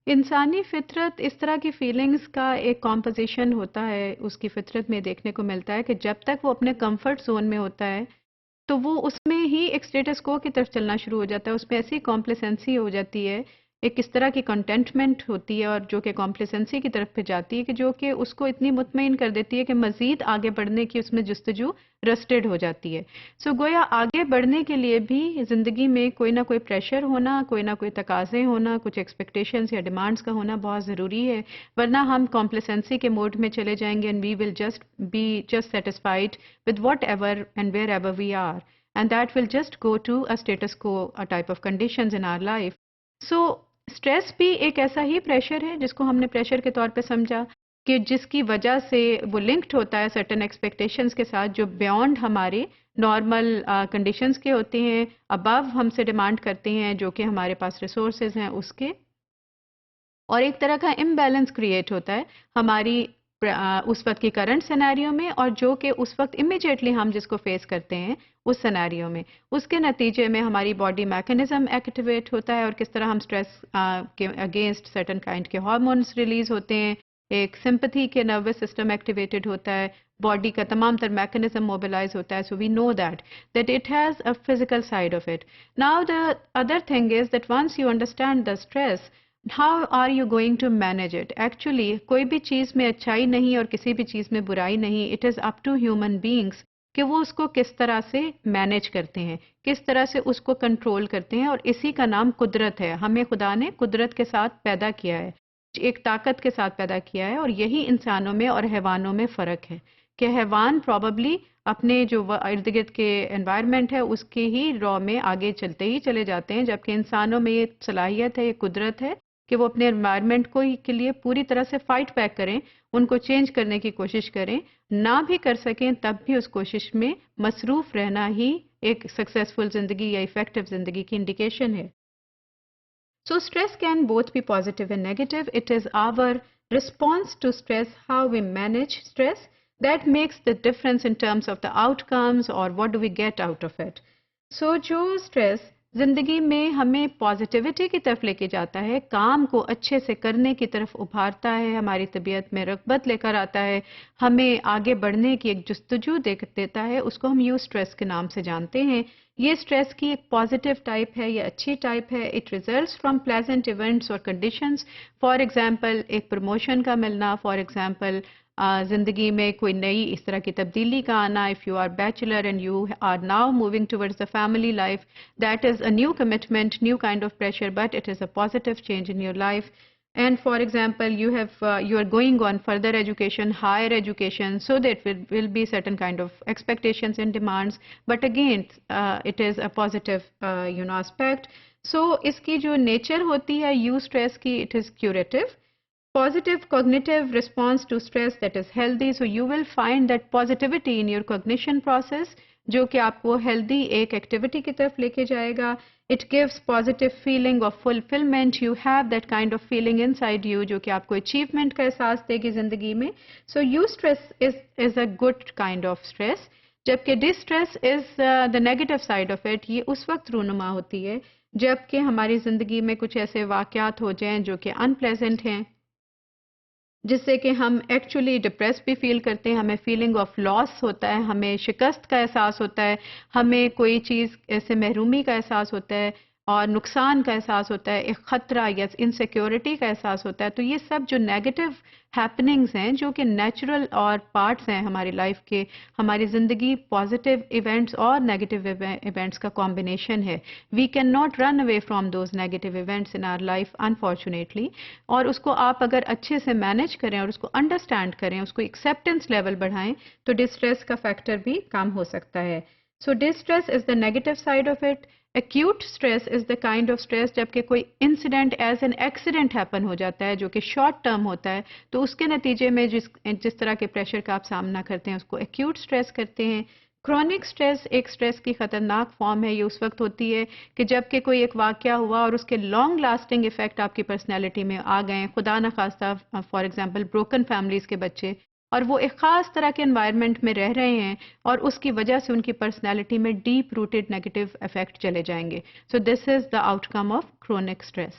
انسانی فطرت اس طرح کی فیلنگز کا ایک کمپوزیشن ہوتا ہے، اس کی فطرت میں دیکھنے کو ملتا ہے کہ جب تک وہ اپنے کمفرٹ زون میں ہوتا ہے تو وہ اس میں ہی ایک اسٹیٹس کو کی طرف چلنا شروع ہو جاتا ہے، اس میں ایسی کمپلیسنسی ہو جاتی ہے، ایک اس طرح کی کنٹینٹمنٹ ہوتی ہے اور جو کہ کمپلیسنسی کی طرف پہ جاتی ہے کہ جو کہ اس کو اتنی مطمئن کر دیتی ہے کہ مزید آگے بڑھنے کی اس میں جستجو رسٹڈ ہو جاتی ہے. سو گویا آگے بڑھنے کے لیے بھی زندگی میں کوئی نہ کوئی پریشر ہونا، کوئی نہ کوئی تقاضے ہونا، کچھ ایکسپیکٹیشنز یا ڈیمانڈز کا ہونا بہت ضروری ہے، ورنہ ہم کمپلیسنسی کے موڈ میں چلے جائیں گے and we will just be just satisfied with whatever and wherever we are, and that will just go to a status quo, a type of conditions in our life. So stress بھی ایک ایسا ہی pressure ہے جس کو ہم نے pressure کے طور پہ سمجھا کہ جس کی وجہ سے وہ لنکڈ ہوتا ہے سرٹن ایکسپیکٹیشنز کے ساتھ جو بیونڈ ہمارے نارمل کنڈیشنز کے ہوتے ہیں، ابو ہم سے ڈیمانڈ کرتے ہیں جو کہ ہمارے پاس ریسورسز ہیں اس کے، اور ایک طرح کا امبیلنس کریٹ ہوتا ہے ہماری اس وقت کی کرنٹ سینیریو میں، اور جو کہ اس وقت امیجیٹلی ہم جس کو فیس کرتے ہیں اس سینیریو میں، اس کے نتیجے میں ہماری باڈی میکانزم ایکٹیویٹ ہوتا ہے اور کس طرح ہم اسٹریس کے اگینسٹ سرٹن کائنڈ کے ہارمونس ریلیز ہوتے ہیں، ایک سمپتھی کے نروس سسٹم ایکٹیویٹڈ ہوتا ہے، باڈی کا تمام تر میکانزم موبلائز ہوتا ہے. So we know that it has a physical side of it. Now the other thing is that once you understand the stress, how are you going to manage it? Actually کوئی بھی چیز میں اچھائی نہیں اور کسی بھی چیز میں برائی نہیں. It is up to human beings کہ وہ اس کو کس طرح سے مینیج کرتے ہیں، کس طرح سے اس کو کنٹرول کرتے ہیں، اور اسی کا نام قدرت ہے. ہمیں خدا نے قدرت کے ساتھ پیدا کیا ہے، ایک طاقت کے ساتھ پیدا کیا ہے، اور یہی انسانوں میں اور حیوانوں میں فرق ہے کہ حیوان پروبیبلی اپنے جو ارد گرد کے انوائرمنٹ ہے اس کے ہی رو میں آگے چلتے ہی چلے جاتے ہیں، جبکہ انسانوں میں یہ صلاحیت ہے، یہ قدرت ہے کہ وہ اپنے انوائرمنٹ کو کے لیے پوری طرح سے فائٹ بیک کریں، ان کو چینج کرنے کی کوشش کریں. نہ بھی کر سکیں تب بھی اس کوشش میں مصروف رہنا ہی ایک سکسیسفل زندگی یا افیکٹو زندگی کی انڈیکیشن ہے. So stress can both be positive and negative. It is our response to stress, how we manage stress, that makes the difference in terms of the outcomes or what do we get out of it. So جو stress زندگی میں ہمیں positivity کی طرف لے کے جاتا ہے، کام کو اچھے سے کرنے کی طرف ابھارتا ہے، ہماری طبیعت میں رغبت لے کر آتا ہے، ہمیں آگے بڑھنے کی ایک جستجو دیتا ہے، اس کو ہم یو اسٹریس کے نام سے جانتے ہیں. یہ اسٹریس کی ایک پازیٹیو ٹائپ ہے، یہ اچھی ٹائپ ہے. It results from pleasant events اور کنڈیشنز. فار ایگزامپل ایک پروموشن کا ملنا، فار ایگزامپل زندگی میں کوئی نئی اس طرح کی تبدیلی کا آنا. If you are bachelor and you are now moving towards the family life, that is a new commitment, new kind of pressure, but it is a positive change in your life. And for example, you are going on further education, higher education, so that will be certain kind of expectations and demands. But again, it is a positive, aspect. So iski jo nature hoti hai, stress ki, it is curative. Positive cognitive response to stress, that is healthy. So you will find that positivity in your cognition process, جو کہ آپ کو healthy ایک activity کی طرف لے کے جائے گا. It gives positive feeling of fulfillment. You have that kind of feeling inside you جو کہ آپ کو اچیومنٹ کا احساس دے گی زندگی میں. So you stress is a good kind of stress, جبکہ distress is the negative side of it. یہ اس وقت رونما ہوتی ہے جب کہ ہماری زندگی میں کچھ ایسے واقعات ہو جائیں جو کہ ان پلیزنٹ ہیں، جس سے کہ ہم ایکچولی ڈپریس بھی فیل کرتے ہیں، ہمیں فیلنگ آف لاس ہوتا ہے، ہمیں شکست کا احساس ہوتا ہے، ہمیں کوئی چیز ایسے محرومی کا احساس ہوتا ہے اور نقصان کا احساس ہوتا ہے، ایک خطرہ یا انسیکیورٹی کا احساس ہوتا ہے. تو یہ سب جو نیگیٹو ہیپننگز ہیں جو کہ نیچرل اور پارٹس ہیں ہماری لائف کے، ہماری زندگی پازیٹیو ایونٹس اور نیگیٹو ایونٹس کا کمبینیشن ہے. We can not run away from those negative events in our life unfortunately. اور اس کو آپ اگر اچھے سے مینیج کریں اور اس کو انڈرسٹینڈ کریں، اس کو ایکسیپٹنس لیول بڑھائیں تو ڈسٹریس کا فیکٹر بھی کم ہو سکتا ہے. So distress is the negative side of it. Acute stress is the kind of stress جب کہ کوئی incident is an accident happen ہو جاتا ہے جو کہ شارٹ ٹرم ہوتا ہے، تو اس کے نتیجے میں جس طرح کے پریشر کا آپ سامنا کرتے ہیں اس کو ایکیوٹ اسٹریس کہتے ہیں. کرونک اسٹریس ایک اسٹریس کی خطرناک فارم ہے. یہ اس وقت ہوتی ہے کہ جب کہ کوئی ایک واقعہ ہوا اور اس کے لانگ لاسٹنگ ایفیکٹ آپ کی پرسنالٹی میں آ گئے، خدا نخواستہ فار ایگزامپل بروکن فیملیز کے بچے، اور وہ ایک خاص طرح کے انوائرمنٹ میں رہ رہے ہیں اور اس کی وجہ سے ان کی پرسنالٹی میں ڈیپ روٹڈ نیگیٹو افیکٹ چلے جائیں گے. So this is the outcome of chronic stress.